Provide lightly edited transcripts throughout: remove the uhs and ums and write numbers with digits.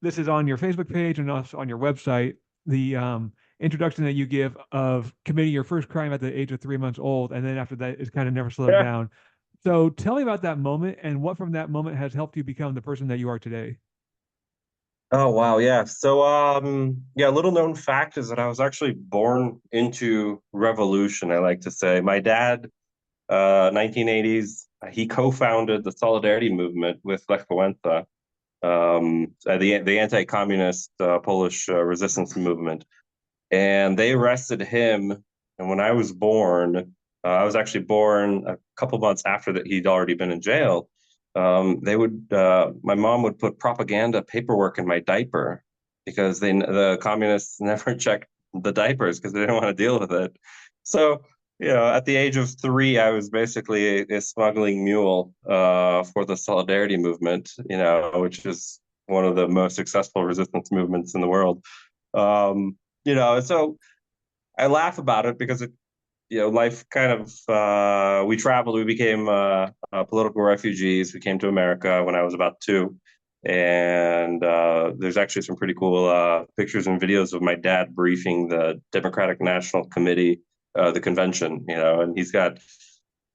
this is on your Facebook page and also on your website, the introduction that you give of committing your first crime at the age of 3 months old, and then after that, it's kind of never slowed Yeah. down. So tell me about that moment and what from that moment has helped you become the person that you are today. Oh wow, yeah. So yeah, little known fact is that I was actually born into revolution, I like to say. My dad, 1980s, he co-founded the Solidarity movement with Lech Wałęsa, the anti-communist Polish resistance movement. And they arrested him. And when I was born, I was actually born a couple months after that he'd already been in jail. My mom would put propaganda paperwork in my diaper because the communists never checked the diapers because they didn't want to deal with it. So, at the age of 3, I was basically a smuggling mule for the Solidarity movement, which is one of the most successful resistance movements in the world. So I laugh about it because life kind of we traveled. We became political refugees. We came to America when I was about 2, and there's actually some pretty cool pictures and videos of my dad briefing the Democratic National Committee, the convention. And he's got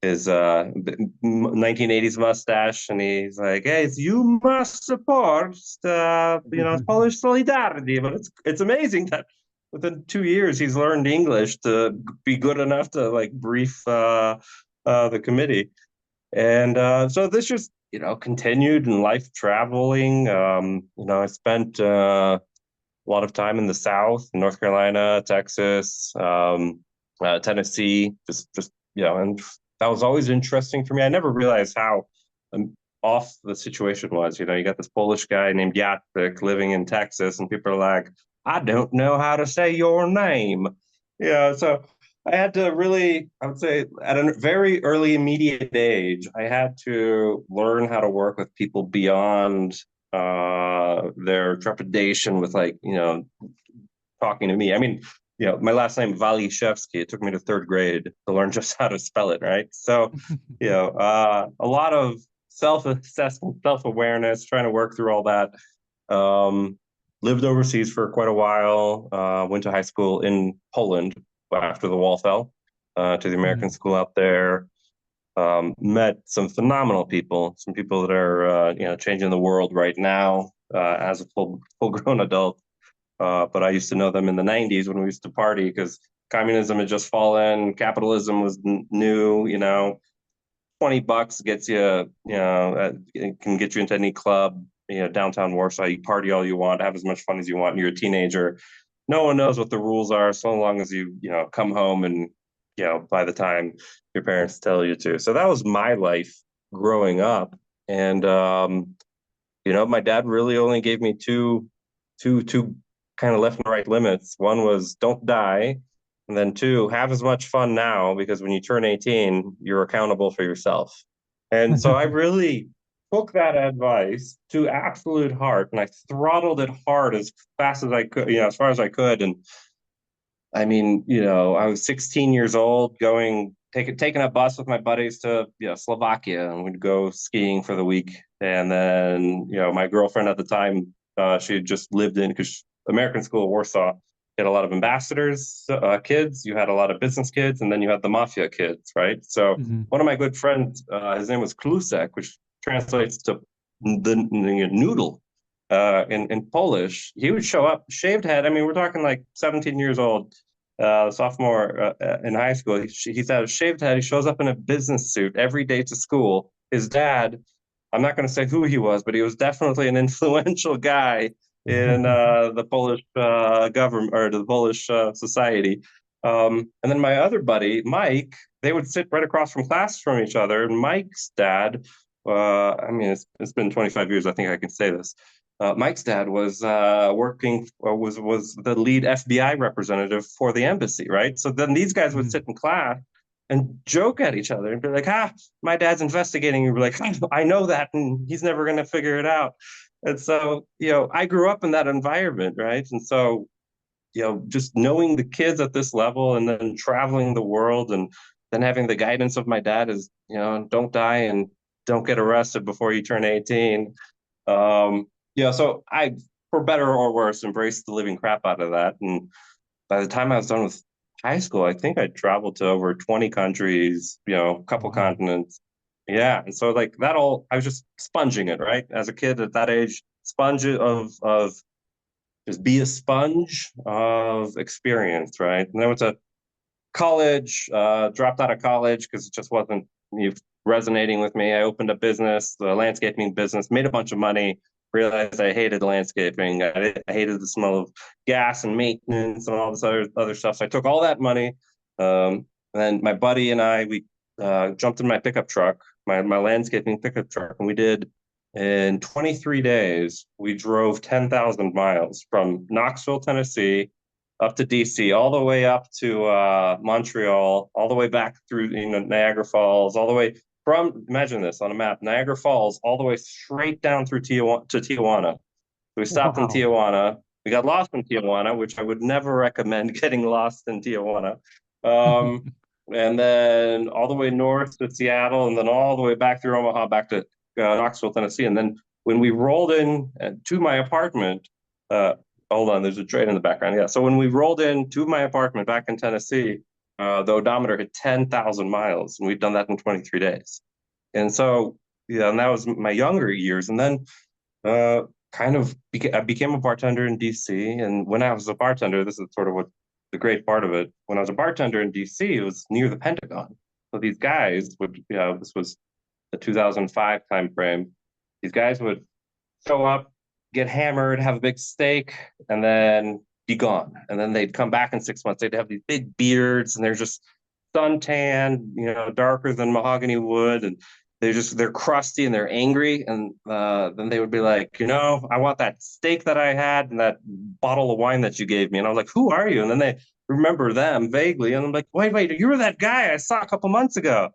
his 1980s mustache, and he's like, "Hey, you must support Polish solidarity." But it's amazing that within 2 years he's learned English to be good enough to like brief the committee, and so this just continued in life traveling. I spent a lot of time in the South, North Carolina, Texas, Tennessee, just and that was always interesting for me. I never realized how off the situation was. You got this Polish guy named Jacek living in Texas, and people are like, "I don't know how to say your name." So I had to really, I would say, at a very early, immediate age, I had to learn how to work with people beyond their trepidation with talking to me. I mean, my last name Waliszewski. It took me to 3rd grade to learn just how to spell it, right? So, a lot of self-assessment, self-awareness, trying to work through all that. Lived overseas for quite a while. Went to high school in Poland after the wall fell. To the American Mhm. school out there. Met some phenomenal people, some people that are changing the world right now as a full grown adult. But I used to know them in the '90s when we used to party because communism had just fallen, capitalism was new. $20 gets you, it can get you into any club, downtown Warsaw. You party all you want, have as much fun as you want. And you're a teenager. No one knows what the rules are so long as you, come home and, by the time your parents tell you to. So that was my life growing up. And, my dad really only gave me two kind of left and right limits. One was don't die. And then 2, have as much fun now because when you turn 18, you're accountable for yourself. And so I really took that advice to absolute heart and I throttled it hard as fast as I could, as far as I could. And I mean, I was 16 years old taking a bus with my buddies to, Slovakia, and we'd go skiing for the week. And then, my girlfriend at the time, she had just lived in because American School of Warsaw had a lot of ambassadors kids, you had a lot of business kids, and then you had the mafia kids, right? So Mhm. one of my good friends, his name was Klusek, which translates to the noodle in Polish. He would show up, shaved head. I mean, we're talking like 17 years old, sophomore in high school. He's had a shaved head. He shows up in a business suit every day to school. His dad, I'm not going to say who he was, but he was definitely an influential guy in the Polish government or the Polish society. And then my other buddy, Mike, they would sit right across from class from each other. And Mike's dad, I mean, it's been 25 years. I think I can say this. Mike's dad was working was the lead FBI representative for the embassy, right? So then these guys would Mhm. sit in class and joke at each other and be like, my dad's investigating. You'd be like, I know that, and he's never going to figure it out. And so, I grew up in that environment, right? And so, just knowing the kids at this level and then traveling the world and then having the guidance of my dad is, don't die and don't get arrested before you turn 18. So for better or worse, embraced the living crap out of that. And by the time I was done with high school, I think I traveled to over 20 countries, a couple Wow. continents. Yeah. And so like that all, I was just sponging it, right? As a kid at that age, sponge of just be a sponge of experience, right? And then I went to college, dropped out of college because it just wasn't resonating with me. I opened a business, the landscaping business, made a bunch of money, realized I hated landscaping. I hated the smell of gas and maintenance and all this other stuff. So I took all that money. And then my buddy and I, we jumped in my pickup truck, my landscaping pickup truck, and we did in 23 days, we drove 10,000 miles from Knoxville, Tennessee, up to DC, all the way up to Montreal, all the way back through Niagara Falls, all the way from, imagine this on a map, Niagara Falls, all the way straight down through Tijuana. We stopped in Wow. Tijuana. We got lost in Tijuana, which I would never recommend getting lost in Tijuana. And then all the way north to Seattle, and then all the way back through Omaha, back to Knoxville, Tennessee. And then when we rolled in to my apartment, hold on, there's a train in the background. Yeah. So when we rolled into my apartment back in Tennessee, the odometer hit 10,000 miles, and we'd done that in 23 days. And so, yeah, and that was my younger years. And then I became a bartender in DC. And when I was a bartender, this is sort of what the great part of it. When I was a bartender in DC, it was near the Pentagon. So these guys would, this was the 2005 time frame. These guys would show up, get hammered, have a big steak, and then be gone. And then they'd come back in 6 months. They'd have these big beards, and they're just suntan, darker than mahogany wood, and they're crusty and they're angry. And then they would be like, I want that steak that I had and that bottle of wine that you gave me. And I was like, who are you? And then they remember them vaguely, and I'm like, wait, you were that guy I saw a couple months ago.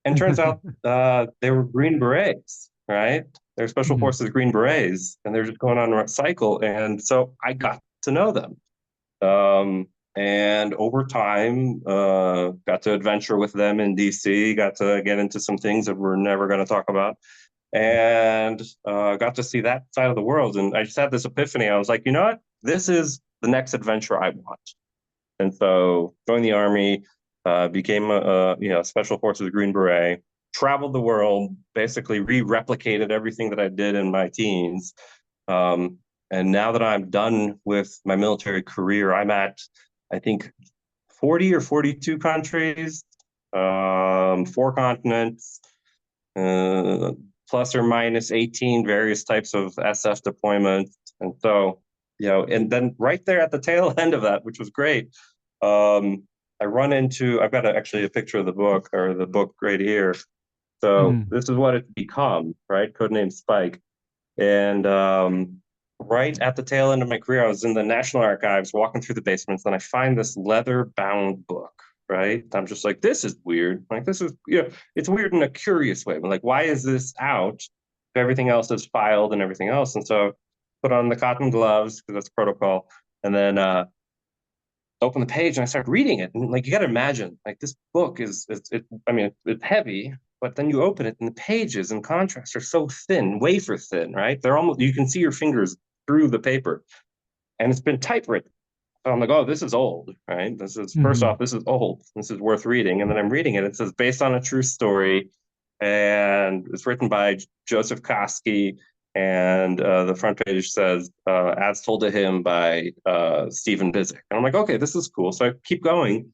And turns out they were Green Berets, right? They're Special Mhm. Forces Green Berets, and they're just going on a cycle. And so I got to know them. And over time, got to adventure with them in DC, got to get into some things that we're never going to talk about, and got to see that side of the world. And I just had this epiphany. I was like, you know what? This is the next adventure I want. And so joined the Army, became a Special Forces Green Beret, traveled the world, basically re-replicated everything that I did in my teens. And now that I'm done with my military career, I'm at, I think, 40 or 42 countries, 4 continents, plus or minus 18 various types of SF deployments. And so, and then right there at the tail end of that, which was great, I've got actually a picture of the book, or the book right here. So Mhm. this is what it's become, right? Codename Spike. And right at the tail end of my career, I was in the National Archives walking through the basements, and I find this leather-bound book, right? I'm just like, this is weird. Like, this is, it's weird in a curious way. But like, why is this out if everything else is filed and everything else? And so put on the cotton gloves, because that's protocol, and then open the page and I start reading it. And like, you got to imagine, like, this book it's heavy, but then you open it and the pages in contrast are so thin, wafer thin, right? They're almost, you can see your fingers through the paper, and it's been typewritten. So I'm like, oh, this is old, right? This is, first Mhm. off, this is old. This is worth reading. And then I'm reading it. It says based on a true story, and it's written by Joseph Koski. And the front page says, as told to him by Stephen Bizik. And I'm like, okay, this is cool. So I keep going,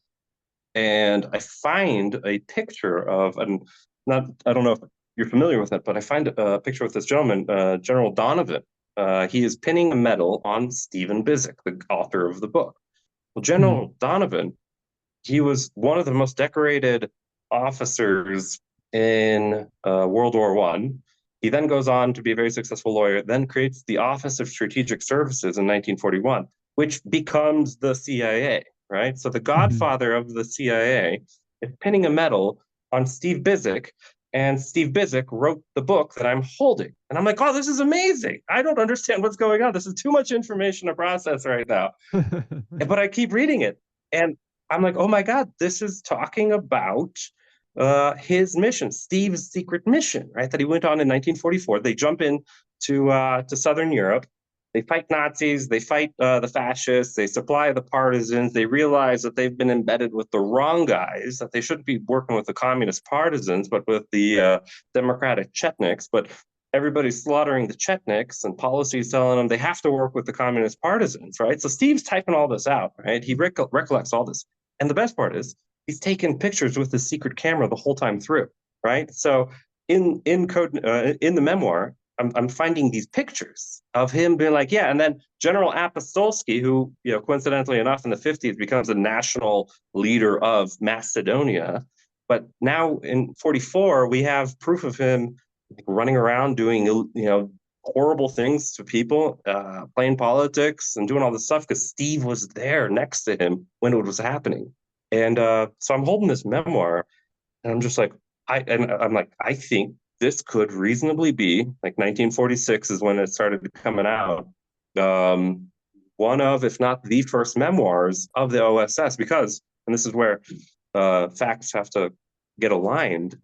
and I find a picture of, and not, I don't know if you're familiar with it, but I find a picture with this gentleman, General Donovan. He is pinning a medal on Stephen Bizik, the author of the book. Well, Mhm. General Donovan, he was one of the most decorated officers in World War One. He then goes on to be a very successful lawyer, then creates the Office of Strategic Services in 1941, which becomes the CIA, right? So the Mhm. godfather of the CIA is pinning a medal on Steve Bizik, and Steve Bizik wrote the book that I'm holding. And I'm like, oh, this is amazing. I don't understand what's going on. This is too much information to process right now. But I keep reading it, and I'm like, oh my God, this is talking about his mission, Steve's secret mission, right? That he went on in 1944. They jump in to Southern Europe, they fight Nazis, they fight the fascists, they supply the partisans. They realize that they've been embedded with the wrong guys, that they shouldn't be working with the communist partisans, but with the democratic Chetniks. But everybody's slaughtering the Chetniks, and policies telling them they have to work with the communist partisans, right? So Steve's typing all this out, right? He recollects all this. And the best part is he's taking pictures with his secret camera the whole time through, right? So in code in the memoir, I'm finding these pictures of him being like, yeah, and then General Apostolsky, who, coincidentally enough, in the 50s becomes a national leader of Macedonia. But now in 44, we have proof of him running around doing, horrible things to people, playing politics and doing all this stuff because Steve was there next to him when it was happening. And so I'm holding this memoir, and I'm just like, I think this could reasonably be like 1946 is when it started coming out. One of, if not the first memoirs of the OSS, because, and this is where facts have to get aligned.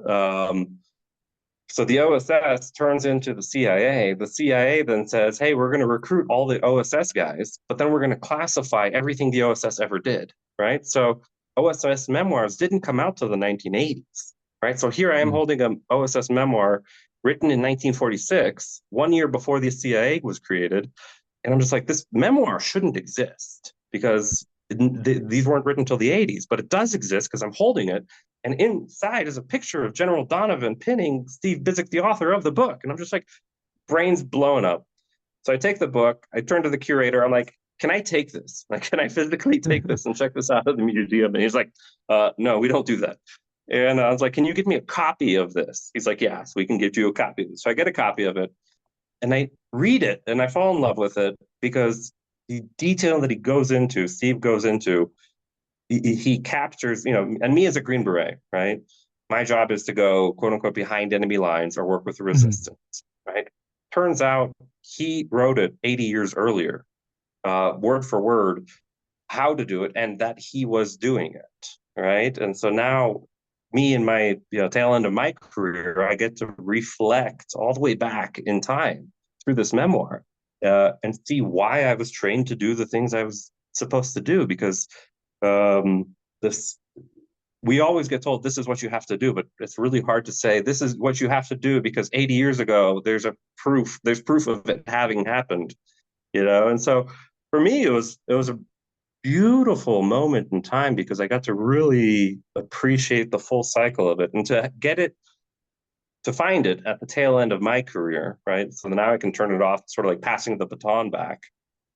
So the OSS turns into the CIA. The CIA then says, hey, we're going to recruit all the OSS guys, but then we're going to classify everything the OSS ever did, right? So OSS memoirs didn't come out till the 1980s, right? So here I am holding an OSS memoir written in 1946, 1 year before the CIA was created. And I'm just like, this memoir shouldn't exist because these weren't written until the 80s, but it does exist because I'm holding it. And inside is a picture of General Donovan pinning Steve Bizik, the author of the book. And I'm just like, brains blowing up. So I take the book, I turn to the curator, I'm like, can I take this? Like, can I physically take this and check this out at the museum? And he's like, no, we don't do that. And I was like, can you give me a copy of this? He's like, yeah, so we can get you a copy of this. So I get a copy of it and I read it and I fall in love with it because the detail that Steve goes into, he captures, and me as a Green Beret, right? My job is to go, quote unquote, behind enemy lines or work with the resistance, right? Turns out he wrote it 80 years earlier, word for word, how to do it, and that he was doing it, right? And so now, me in my tail end of my career, I get to reflect all the way back in time through this memoir and see why I was trained to do the things I was supposed to do, because this we always get told this is what you have to do, but it's really hard to say this is what you have to do because 80 years ago there's proof of it having happened, and so for me it was a beautiful moment in time because I got to really appreciate the full cycle of it and to find it at the tail end of my career, right? So now I can turn it off, sort of like passing the baton back,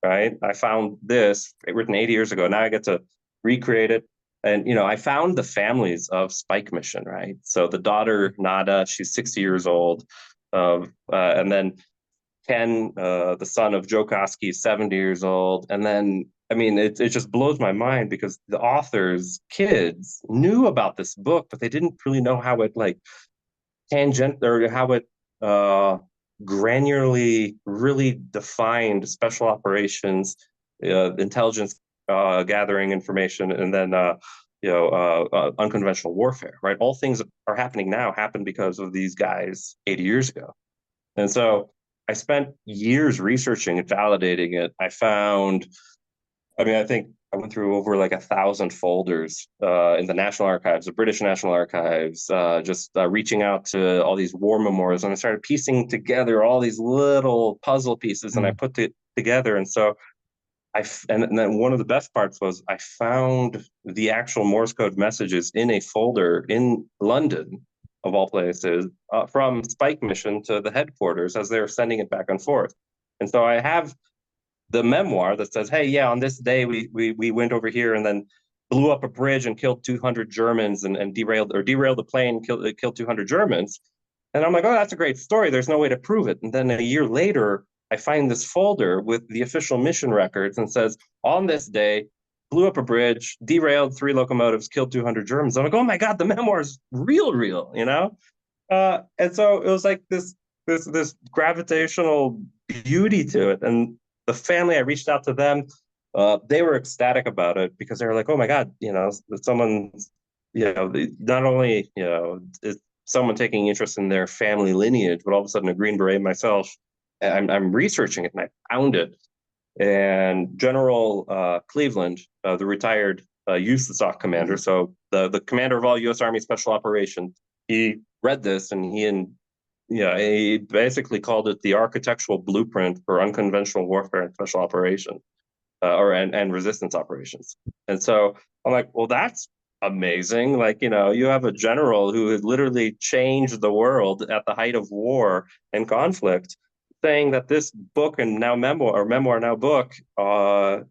right? I found this written 80 years ago. Now I get to recreate it. And, I found the families of Spike Mission, right? So the daughter, Nada, she's 60 years old. And then Ken, the son of Joe Koski, 70 years old. And then, it just blows my mind because the author's kids knew about this book, but they didn't really know how it tangent or how it granularly really defined special operations, intelligence gathering information, and then unconventional warfare, right? All things that are happening now happened because of these guys 80 years ago. And so I spent years researching and validating it. I think I went through over like 1,000 folders in the National Archives, the British National Archives, just reaching out to all these war memorials. And I started piecing together all these little puzzle pieces and I put it together. And so and then one of the best parts was I found the actual Morse code messages in a folder in London, of all places, from Spike Mission to the headquarters as they were sending it back and forth. And so I have the memoir that says, hey, yeah, on this day we went over here and then blew up a bridge and killed 200 Germans and derailed the plane, killed 200 Germans. And I'm like, oh, that's a great story. There's no way to prove it. And then a year later, I find this folder with the official mission records and says, on this day, blew up a bridge, derailed 3 locomotives, killed 200 Germans. I'm like, oh my God, the memoir's real, And so it was like this gravitational beauty to it. And the family, I reached out to them. They were ecstatic about it because they were like, oh my God, someone's, not only, is someone taking interest in their family lineage, but all of a sudden a Green Beret myself, I'm researching it and I found it. And General Cleveland, the retired USASOC commander, so the commander of all U.S. Army Special Operations, he read this and he basically called it the architectural blueprint for unconventional warfare and special operations, and resistance operations. And so I'm like, well, that's amazing. Like, you have a general who had literally changed the world at the height of war and conflict, saying that this book and now memoir now book,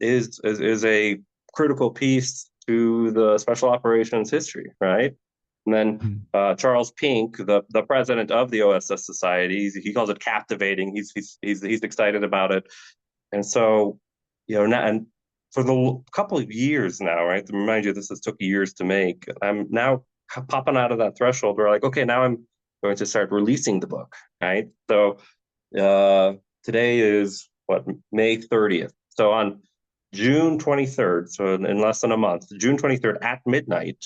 is a critical piece to the special operations history, right? And then Mm. Charles Pink, the president of the OSS Society, he calls it captivating. He's excited about it, and so now, and for the couple of years now, right? To remind you, this has took years to make. I'm now popping out of that threshold where, like, okay, now I'm going to start releasing the book, right? So uh, today is what, May 30th. So on June 23rd, so in less than a month, June 23rd at midnight,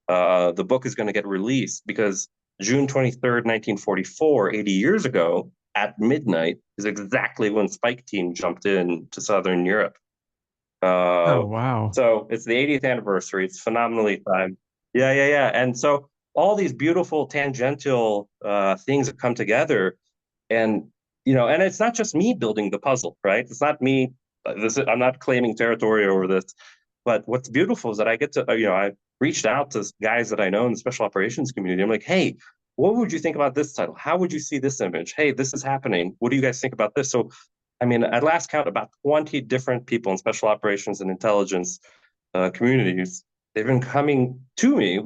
the book is going to get released, because June 23rd, 1944, 80 years ago, at midnight, is exactly when Spike Team jumped in to Southern Europe. Uh, Oh, wow. so it's the 80th anniversary. It's phenomenally timed. Yeah, yeah, yeah. And so all these beautiful tangential things have come together, and and it's not just me building the puzzle, right? It's not me. I'm not claiming territory over this, but what's beautiful is that I get to, I reached out to guys that I know in the special operations community. I'm like, hey, what would you think about this title? How would you see this image? Hey, this is happening. What do you guys think about this? So, I mean, at last count, about 20 different people in special operations and intelligence communities, they've been coming to me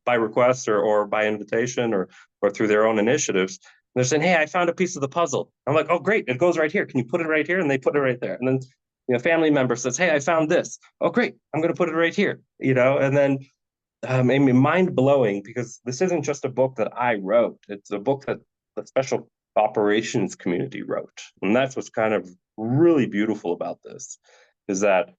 by request, or by invitation, or through their own initiatives. And they're saying, hey, I found a piece of the puzzle. I'm like, oh, great. It goes right here. Can you put it right here? And they put it right there. And then family member says, hey, I found this. Oh, great. I'm going to put it right here. And then I mean, mind blowing, because this isn't just a book that I wrote. It's a book that the special operations community wrote. And that's what's kind of really beautiful about this, is that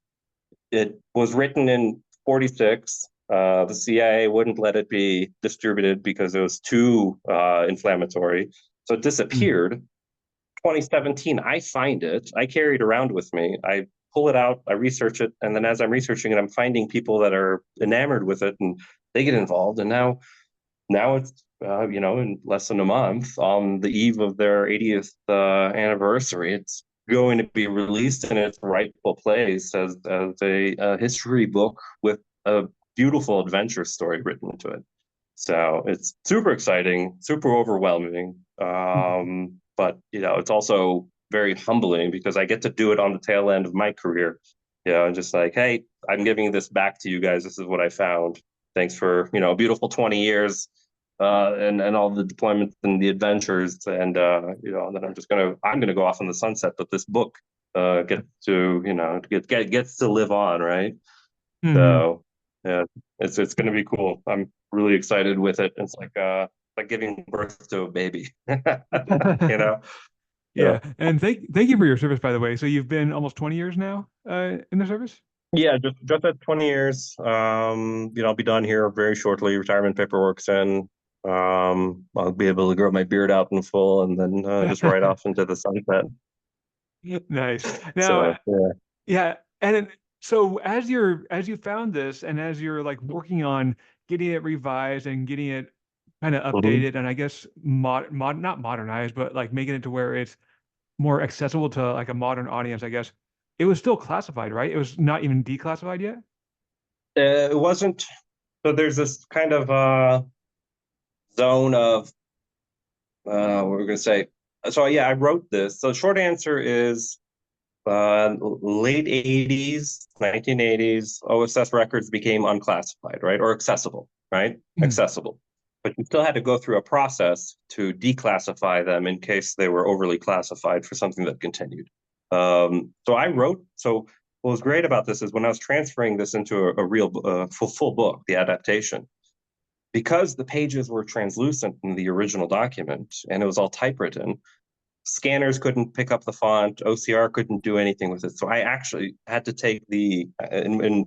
it was written in 46. The CIA wouldn't let it be distributed because it was too inflammatory. So it Mm. disappeared. 2017, I find it, I carry it around with me. I pull it out, I research it, and then as I'm researching it, I'm finding people that are enamored with it, and they get involved. And now it's in less than a month, on the eve of their 80th anniversary, it's going to be released in its rightful place as a history book with a beautiful adventure story written into it. So it's super exciting, super overwhelming. But it's also very humbling, because I get to do it on the tail end of my career. Just like, hey, I'm giving this back to you guys. This is what I found. Thanks for a beautiful 20 years, and all the deployments and the adventures, and then I'm gonna go off in the sunset. But this book gets to gets to live on, right? Hmm. So yeah, it's gonna be cool. I'm really excited with it. It's like giving birth to a baby, you know. Yeah. So And thank you for your service, by the way. So you've been almost 20 years now in the service? yeah, just at 20 years. I'll be done here very shortly. Retirement paperwork's in. I'll be able to grow my beard out in full, and then just ride off into the sunset. Nice. Now, So yeah. yeah, and then, so as you found this, and as you're like working on getting it revised and getting it kind of Mhm. updated, and I guess not modernized, but like making it to where it's more accessible to like a modern audience, I guess. It was still classified, right? It was not even declassified yet. It wasn't. So there's this kind of zone of what we're gonna say. So yeah, I wrote this. So short answer is late 80s, 1980s, OSS records became unclassified, right? Or accessible, right? Mm. Accessible. But you still had to go through a process to declassify them in case they were overly classified for something that continued. So I wrote, so what was great about this is when I was transferring this into a real full book, the adaptation, because the pages were translucent in the original document and it was all typewritten, scanners couldn't pick up the font, OCR couldn't do anything with it. So I actually had to take on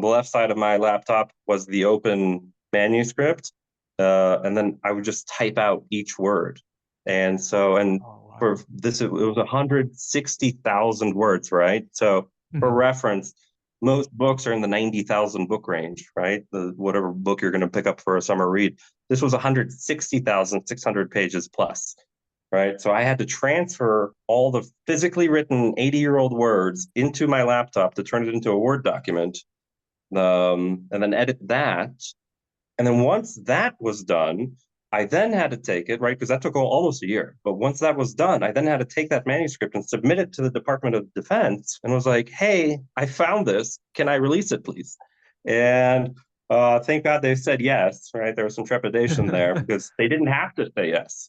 the left side of my laptop was the open manuscript, and then I would just type out each word. And so, and Oh, for this, it was 160,000 words, right? So for Mhm. reference, most books are in the 90,000 book range, right? Whatever book you're going to pick up for a summer read. This was 160,600 pages plus, right? So I had to transfer all the physically written 80-year-old words into my laptop to turn it into a Word document, and then edit that. And then once that was done, I then had to take it, right? Because that took almost a year. But once that was done, I then had to take that manuscript and submit it to the Department of Defense and was like, hey, I found this. Can I release it, please? And thank God they said yes, right? There was some trepidation there because they didn't have to say yes,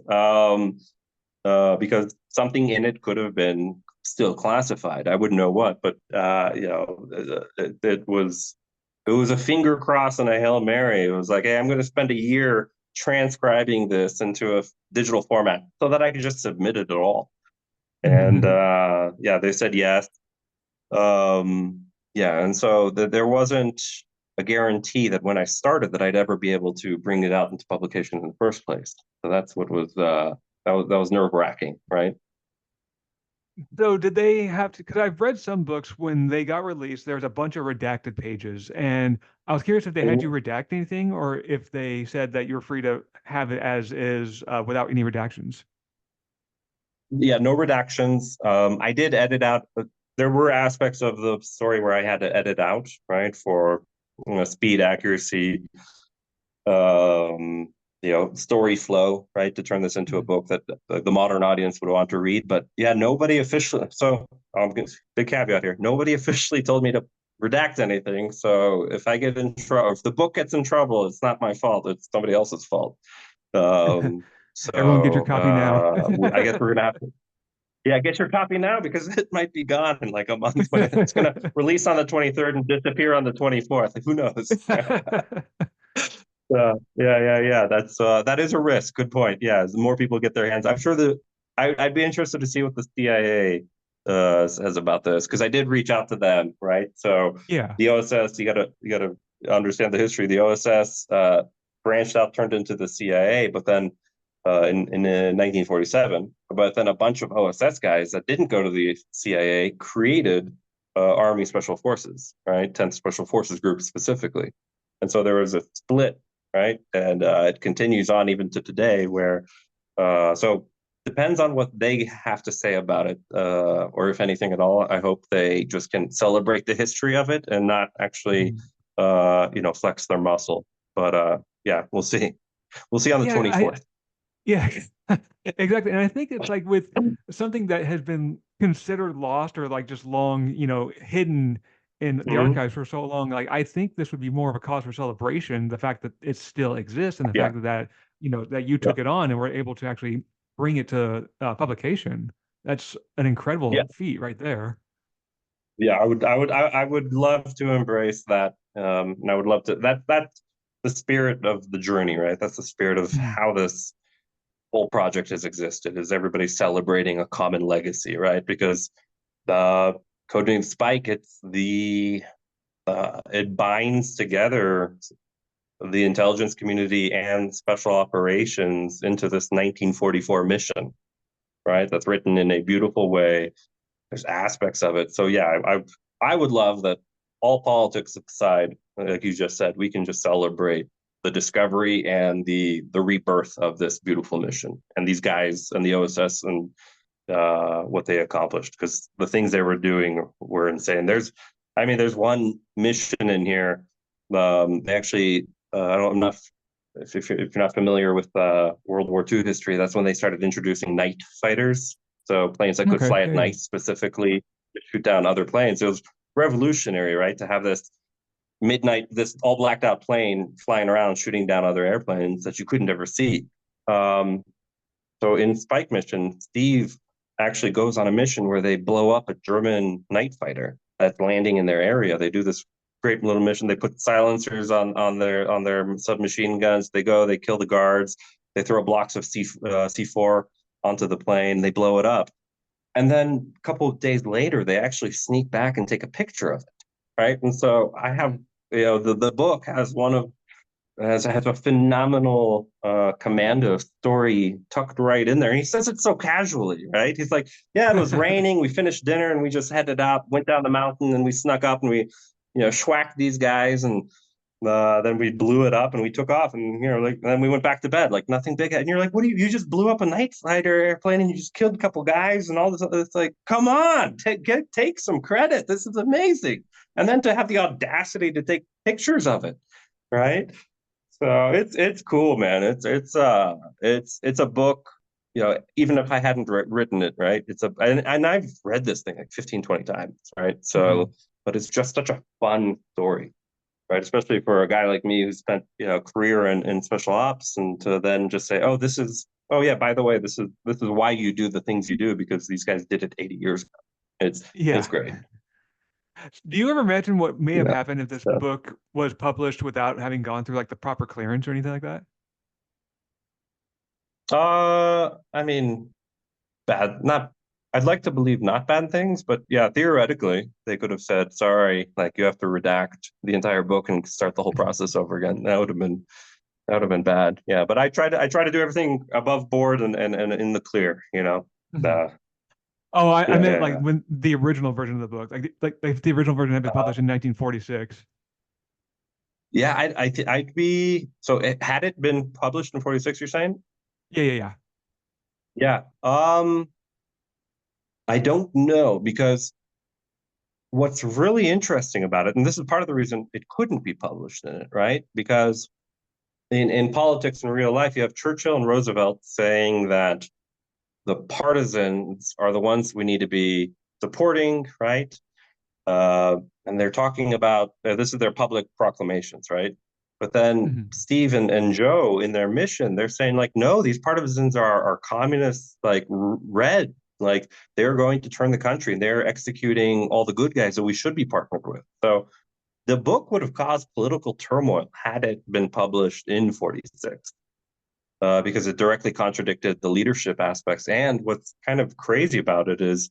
because something in it could have been still classified. I wouldn't know what, but it was a finger cross and a Hail Mary. It was like, hey, I'm going to spend a year transcribing this into a digital format so that I could just submit it at all. And yeah, they said yes. Yeah, and so there wasn't a guarantee that when I started that I'd ever be able to bring it out into publication in the first place. So that's what was that was nerve-wracking, right? So did they have to, because I've read some books when they got released, there's a bunch of redacted pages. And I was curious if they had you redact anything or if they said that you're free to have it as is without any redactions. Yeah, no redactions. I did edit out, but there were aspects of the story where I had to edit out, right, for speed, accuracy, um, story flow, right, to turn this into a Mhm. book that the modern audience would want to read. But yeah, nobody officially. So big caveat here: nobody officially told me to redact anything. So if I get in trouble, if the book gets in trouble, it's not my fault. It's somebody else's fault. Um, Everyone get your so copy now. I guess we're gonna have to. Yeah, get your copy now because it might be gone in like a month when it's going to release on the 23rd and disappear on the 24th. Who knows? Yeah. That is a risk. Good point. Yeah, as more people get their hands, I'm sure I'd be interested to see what the CIA says about this because I did reach out to them, right? So Yeah. the OSS, you gotta understand the history. The OSS branched out, turned into the CIA, but then in 1947, but then a bunch of OSS guys that didn't go to the CIA created Army Special Forces, right? 10th Special Forces Group specifically. And so there was a split, right? And it continues on even to today, where so depends on what they have to say about it, or if anything at all. I hope they just can celebrate the history of it and not actually, Mhm. flex their muscle. But yeah, we'll see. We'll see on the Yeah, 24th. yeah, exactly. And I think it's like with something that has been considered lost or like just long, hidden in the Mhm. archives for so long, like I think this would be more of a cause for celebration, the fact that it still exists and the Yeah, fact that you yeah, took it on and were able to actually bring it to publication. That's an yeah, incredible feat right there. yeah. I would love to embrace that, and I would love to. That's the spirit of the journey, right? That's the spirit of Mm. how this whole project has existed. Is everybody celebrating a common legacy, right? Because the Codename Spike, it binds together the intelligence community and special operations into this 1944 mission, right? That's written in a beautiful way. There's aspects of it. So yeah, I would love that all politics aside, like you just said, we can just celebrate the discovery and the rebirth of this beautiful mission and these guys and the OSS and what they accomplished because the things they were doing were insane. There's one mission in here. They actually, I'm not if you're not familiar with World War II history, that's when they started introducing night fighters. So planes that could Okay. fly Yeah, at yeah. night specifically to shoot down other planes. It was revolutionary, right? To have this all blacked out plane flying around shooting down other airplanes that you couldn't ever see. Um, so in Spike Mission, Steve actually goes on a mission where they blow up a German night fighter that's landing in their area. They do this great little mission. They put silencers on their submachine guns. They kill the guards. They throw blocks of C4 onto the plane. They blow it up. And then a couple of days later, they actually sneak back and take a picture of it, right? And so I have, the book has one of has a phenomenal commando story tucked right in there. And he says it so casually, right? He's like, "Yeah, it was raining. We finished dinner and we just headed out, went down the mountain, and we snuck up and we, schwacked these guys, and then we blew it up and we took off, and like then we went back to bed like nothing big. And you're like, what do you just blew up a night fighter airplane and you just killed a couple guys and all this? It's like, come on, take some credit. This is amazing. And then to have the audacity to take pictures of it, right? So it's cool, man. It's a book. Even if I hadn't written it, right? And I've read this thing like 15, 20 times, right? So, Mhm. but it's just such a fun story, right? Especially for a guy like me who spent career in special ops, and to then just say, oh, oh yeah, by the way, this is why you do the things you do, because these guys did it 80 years ago. It's Yeah. great. Do you ever imagine what may have Yeah. happened if this So, book was published without having gone through like the proper clearance or anything like that? I mean, bad, not, I'd like to believe not bad things, but yeah, theoretically, they could have said, sorry, like you have to redact the entire book and start the whole process over again. That would have been bad. Yeah, but I try to do everything above board and in the clear, Mhm. Uh, Oh, I yeah, meant yeah, like yeah. when the original version of the book, like the original version had been Uh, published in 1946. yeah, I'd be so had it been published in 46, you're saying? Yeah, yeah, yeah. Yeah. I don't know, because what's really interesting about it, and this is part of the reason it couldn't be published in it, right? Because in politics and real life, you have Churchill and Roosevelt saying that the partisans are the ones we need to be supporting, right? And they're talking about this is their public proclamations, right? But then Mhm. Steve and Joe in their mission, they're saying like, no, these partisans are communists, like red, like they're going to turn the country and they're executing all the good guys that we should be partnered with. So the book would have caused political turmoil had it been published in 46. Because it directly contradicted the leadership aspects. And what's kind of crazy about it is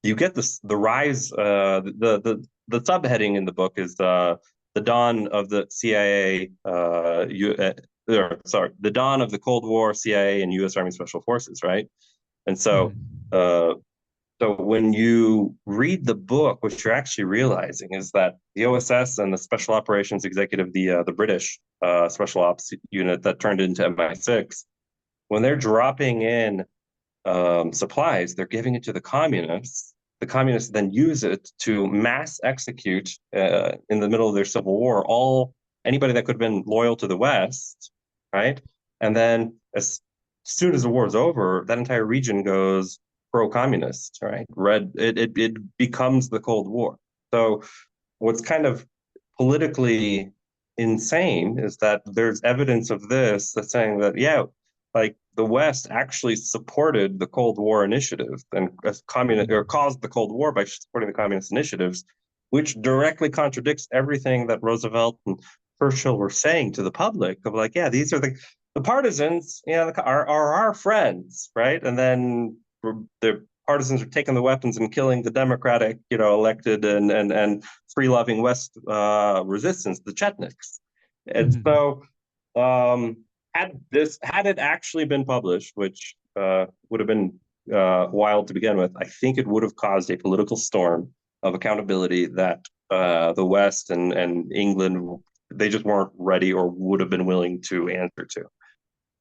you get the rise. The subheading in the book is the dawn of the CIA. Sorry, the dawn of the Cold War, CIA and U.S. Army Special Forces, right? And so Mhm. uh, so when you read the book, what you're actually realizing is that the OSS and the Special Operations Executive, the British Special Ops unit that turned into MI6, when they're dropping in supplies, they're giving it to the communists. The communists then use it to mass execute in the middle of their civil war all anybody that could have been loyal to the West, right? And then as soon as the war is over, that entire region goes pro-communist, right? Red. It becomes the Cold War. So what's kind of politically insane is that there's evidence of this that's saying that, yeah, like the West actually supported the Cold War initiative and communist or Mhm. caused the Cold War by supporting the communist initiatives, which directly contradicts everything that Roosevelt and Churchill were saying to the public of like, yeah, these are the partisans, are our friends, right? And then the partisans are taking the weapons and killing the democratic, elected and free loving West resistance, the Chetniks. And Mhm. so, had it actually been published, which would have been wild to begin with, I think it would have caused a political storm of accountability that the West and England, they just weren't ready or would have been willing to answer to.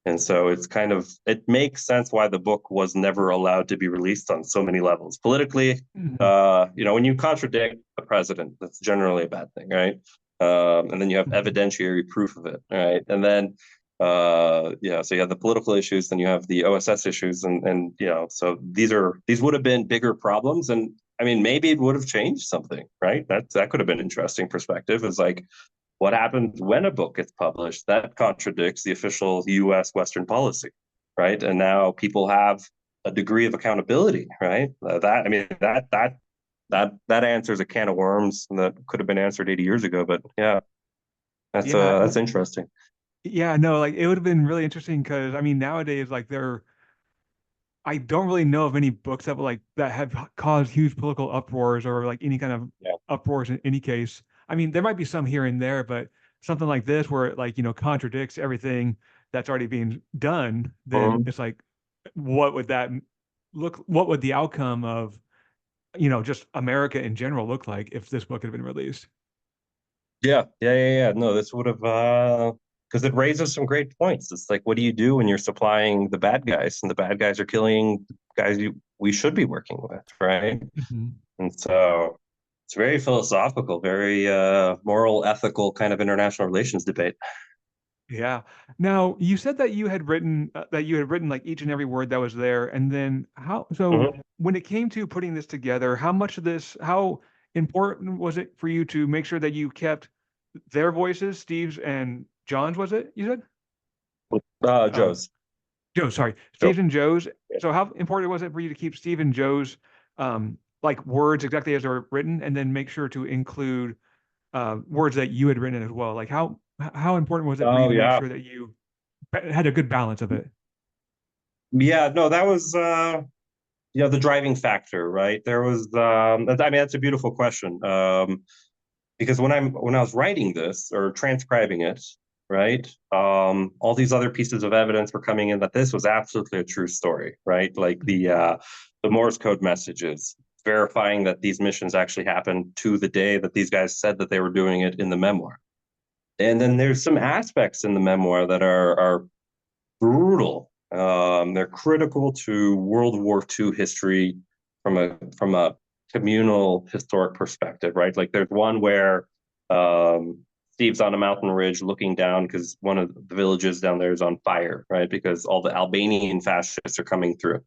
And so it makes sense why the book was never allowed to be released on so many levels. Politically, Mhm. when you contradict the president, that's generally a bad thing, right? And then you have Mhm. evidentiary proof of it, right? And then, so you have the political issues, then you have the OSS issues, and so these would have been bigger problems, and I mean, maybe it would have changed something, right? That could have been interesting perspective. Is like, what happens when a book gets published? That contradicts the official U.S. Western policy, right? And now people have a degree of accountability, right? That I mean that answers a can of worms that could have been answered 80 years ago. But yeah, Yeah, that's interesting. yeah, no, like it would have been really interesting because I mean nowadays like I don't really know of any books that have caused huge political uproars or like any kind of Yeah. uproars in any case. I mean, there might be some here and there, but something like this where it, like, contradicts everything that's already being done, then Mhm. it's like, what would that what would the outcome of, just America in general look like if this book had been released? Yeah. No, this would have because it raises some great points. It's like, what do you do when you're supplying the bad guys and the bad guys are killing guys we should be working with, right? Mhm. And so it's very philosophical, very moral, ethical kind of international relations debate. Yeah. Now, you said that you had written like each and every word that was there, and then so Mhm. when it came to putting this together, how important was it for you to make sure that you kept their voices, Steve's and John's, was it, you said? Um, Joe's. Joe, sorry, Joe. Steve's and Joe's. So how important was it for you to keep Steve and Joe's like words exactly as they were written, and then make sure to include words that you had written as well? Like how important was it for you Oh to make yeah. sure that you had a good balance of it? Yeah, no, that was the driving factor, right? There was I mean that's a beautiful question. Because when I was writing this or transcribing it, right, all these other pieces of evidence were coming in that this was absolutely a true story, right? Like Mhm. the Morse code messages verifying that these missions actually happened to the day that these guys said that they were doing it in the memoir. And then there's some aspects in the memoir that are brutal. They're critical to World War II history from a communal historic perspective, right? Like there's one where Steve's on a mountain ridge looking down because one of the villages down there is on fire, right? Because all the Albanian fascists are coming through.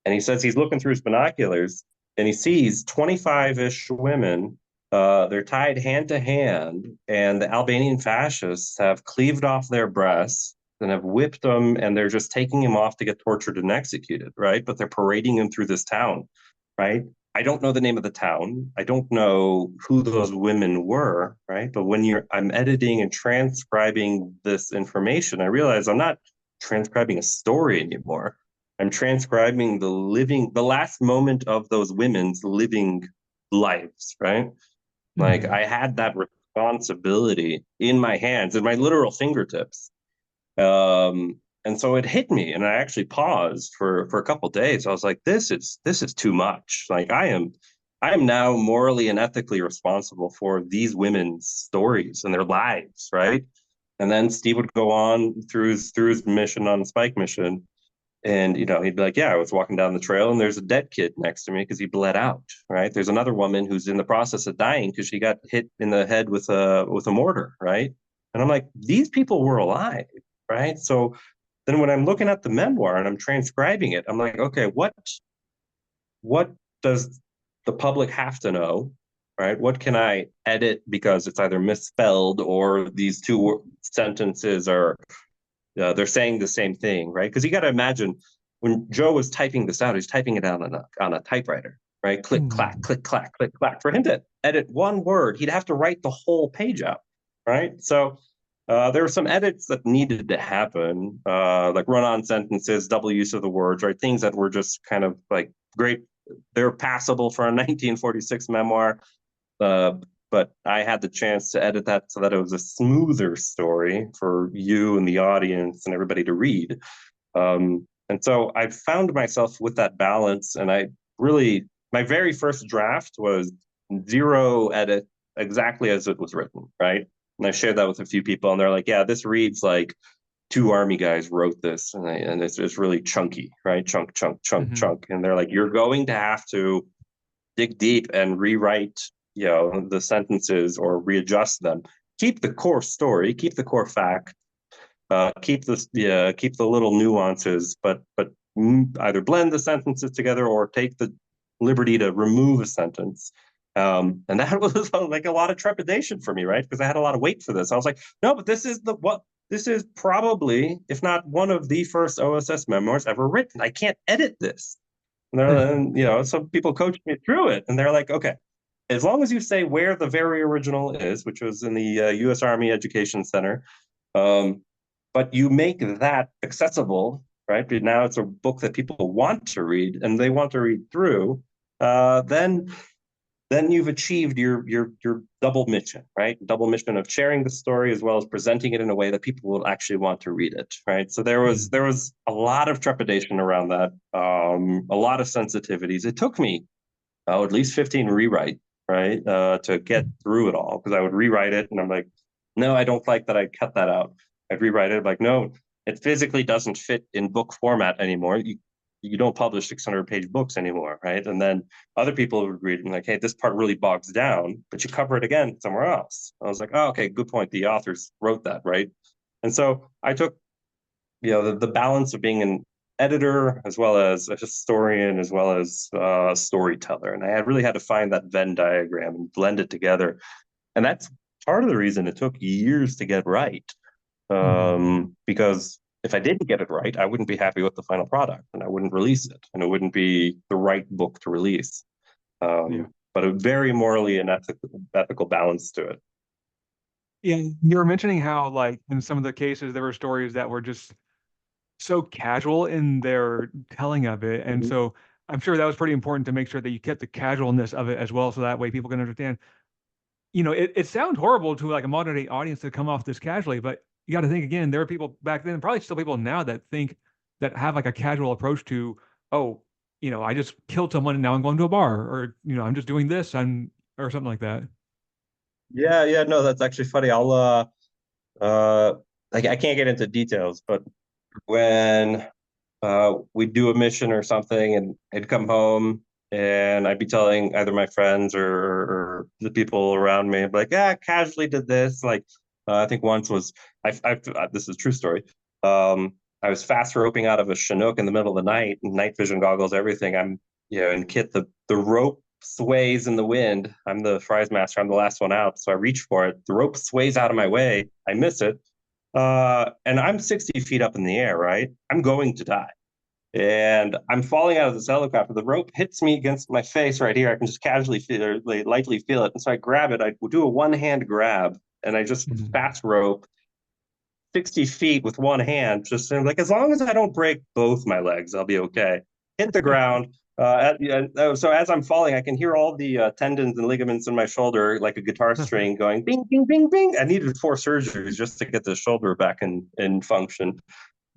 And he says he's looking through his binoculars and he sees 25-ish women. They're tied hand to hand, and the Albanian fascists have cleaved off their breasts and have whipped them, and they're just taking him off to get tortured and executed, right? But they're parading him through this town, right? I don't know the name of the town. I don't know who those women were, right? But I'm editing and transcribing this information, I realize I'm not transcribing a story anymore. I'm transcribing the last moment of those women's living lives, right? Like Mhm. I had that responsibility in my hands, in my literal fingertips. And so it hit me, and I actually paused for a couple of days. I was like, this is too much. Like I am now morally and ethically responsible for these women's stories and their lives, right? And then Steve would go on through his mission on the Spike mission, and he'd be like, "Yeah, I was walking down the trail, and there's a dead kid next to me because he bled out. Right? There's another woman who's in the process of dying because she got hit in the head with a mortar. Right? And I'm like, these people were alive. Right? So then when I'm looking at the memoir and I'm transcribing it, I'm like, okay, what does the public have to know? Right? What can I edit because it's either misspelled or these two sentences are they're saying the same thing, right? Because you got to imagine when Joe was typing this out, he's typing it out on a typewriter, right? Click, clack, Mhm. click, clack, click, clack. For him to edit one word, he'd have to write the whole page out, right? So there were some edits that needed to happen, like run-on sentences, double use of the words, right? Things that were just kind of like great. They're passable for a 1946 memoir, uh, but I had the chance to edit that so that it was a smoother story for you and the audience and everybody to read. And so I found myself with that balance, and my very first draft was zero edit, exactly as it was written, right? And I shared that with a few people, and they're like, "Yeah, this reads like two army guys wrote this, and it's really chunky, right? Chunk, chunk, chunk, Mhm. chunk." And they're like, "You're going to have to dig deep and rewrite, the sentences or readjust them. Keep the core story, keep the core fact, keep the little nuances, but either blend the sentences together or take the liberty to remove a sentence." And that was like a lot of trepidation for me, right? Because I had a lot of weight for this. I was like, no, but this is probably, if not one of the first OSS memoirs ever written. I can't edit this. And some people coached me through it, and they're like, okay, as long as you say where the very original is, which was in the U.S. Army Education Center, um, but you make that accessible, right? But now it's a book that people want to read and they want to read through. Then then you've achieved your double mission, right? Double mission of sharing the story as well as presenting it in a way that people will actually want to read it, right? So Mhm. there was a lot of trepidation around that, a lot of sensitivities. It took me at least 15 rewrite, right, to get through it all because I would rewrite it and I'm like, no, I don't like that. I cut that out. I'd rewrite it like, no, it physically doesn't fit in book format anymore. You don't publish 600-page books anymore, right? And then other people would read it and like, hey, this part really bogs down, but you cover it again somewhere else. I was like, oh, okay, good point. The authors wrote that, right? And so I took, the balance of being an editor as well as a historian as well as a storyteller, and I had really had to find that Venn diagram and blend it together, and that's part of the reason it took years to get right, Mhm. because if I didn't get it right, I wouldn't be happy with the final product and I wouldn't release it and it wouldn't be the right book to release. Yeah. But a very morally and ethical balance to it. Yeah. You were mentioning how, like, in some of the cases, there were stories that were just so casual in their telling of it. And Mhm. so I'm sure that was pretty important to make sure that you kept the casualness of it as well. So that way people can understand. It sounds horrible to like a modern day audience to come off this casually, but you got to think again, there are people back then, probably still people now that think that have like a casual approach to, oh, I just killed someone and now I'm going to a bar, or, I'm just doing this, or something like that. Yeah, yeah, no, that's actually funny. Uh I can't get into details, but when we'd do a mission or something, and I'd come home and I'd be telling either my friends or the people around me, like, yeah, casually did this. Like, I think once was, this is a true story. I was fast roping out of a Chinook in the middle of the night, night vision goggles, everything. I'm, and Kit, the rope sways in the wind. I'm the fries master. I'm the last one out. So I reach for it. The rope sways out of my way. I miss it. And I'm 60 feet up in the air, right? I'm going to die and I'm falling out of this helicopter. The rope hits me against my face right here. I can just casually feel or lightly feel it. And so I grab it. I do a one hand grab and I just Mhm. fast rope 60 feet with one hand. Just like, as long as I don't break both my legs, I'll be okay. Hit the ground. So as I'm falling, I can hear all the tendons and ligaments in my shoulder, like a guitar string, going bing, bing, bing, bing. I needed 4 surgeries just to get the shoulder back in function.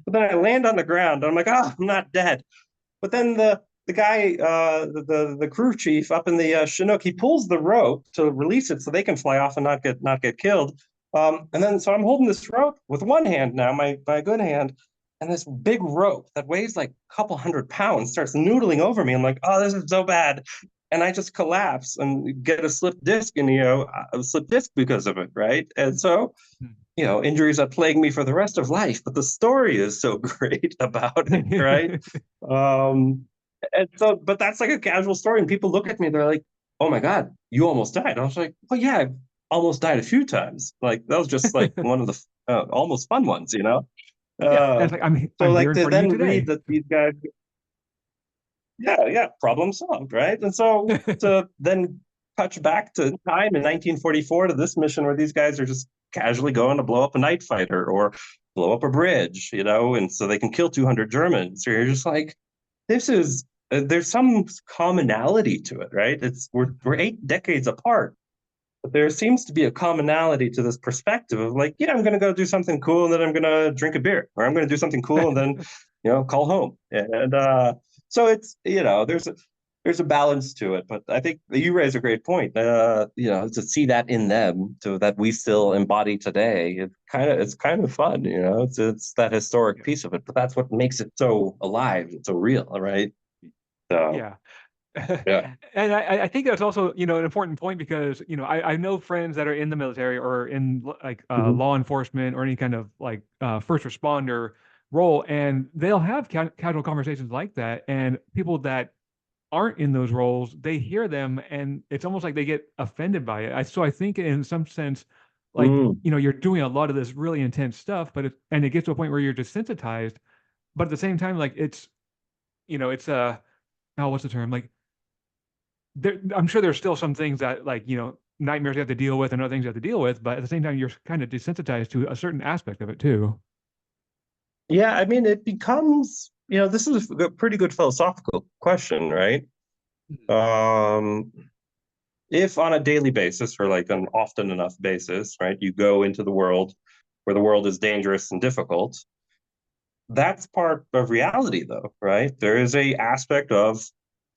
But then I land on the ground. And I'm like, oh, I'm not dead. But then the guy, the crew chief up in the Chinook, he pulls the rope to release it so they can fly off and not get killed. And then so I'm holding this rope with one hand now, my good hand, and this big rope that weighs like a couple 100 pounds starts noodling over me. I'm like, oh, this is so bad. And I just collapse and get a slip disc, and a slip disc because of it, right? And so injuries that plague me for the rest of life, but the story is so great about it, right? Um, and so, but that's like a casual story, and people look at me, they're like, "Oh my God, you almost died." I was like, "Well, yeah, I've almost died a few times. Like that was just like one of the almost fun ones, you know." Yeah, Uh, it's like I'm so here like in to front of you then read today. that these guys, yeah, yeah, problem solved, right? And so to then touch back to time in 1944 to this mission where these guys are just casually going to blow up a night fighter or blow up a bridge, and so they can kill 200 Germans. So you're just like, this is there's some commonality to it, right? We're 8 decades apart, but there seems to be a commonality to this perspective of like, yeah, I'm going to go do something cool and then I'm going to drink a beer, or I'm going to do something cool and then, call home. And so it's, there's a balance to it, but I think you raise a great point. To see that in them, so that we still embody today, it's kind of fun. It's that historic Yeah. piece of it, but that's what makes it so alive and so real, right? So Yeah. yeah. And I think that's also, an important point because, I know friends that are in the military or in like Mhm. law enforcement or any kind of like first responder role, and they'll have casual conversations like that. And people that aren't in those roles, they hear them and it's almost like they get offended by it. So I think in some sense, like, Mm. you're doing a lot of this really intense stuff, but it gets to a point where you're desensitized, but at the same time, like it's oh, what's the term? Like I'm sure there's still some things that like, nightmares you have to deal with and other things you have to deal with, but at the same time, you're kind of desensitized to a certain aspect of it too. Yeah, I mean, it becomes, this is a pretty good philosophical question, right? Mhm. Um, if on a daily basis or like an often enough basis, right, you go into the world where the world is dangerous and difficult, that's part of reality though, right? There is a aspect of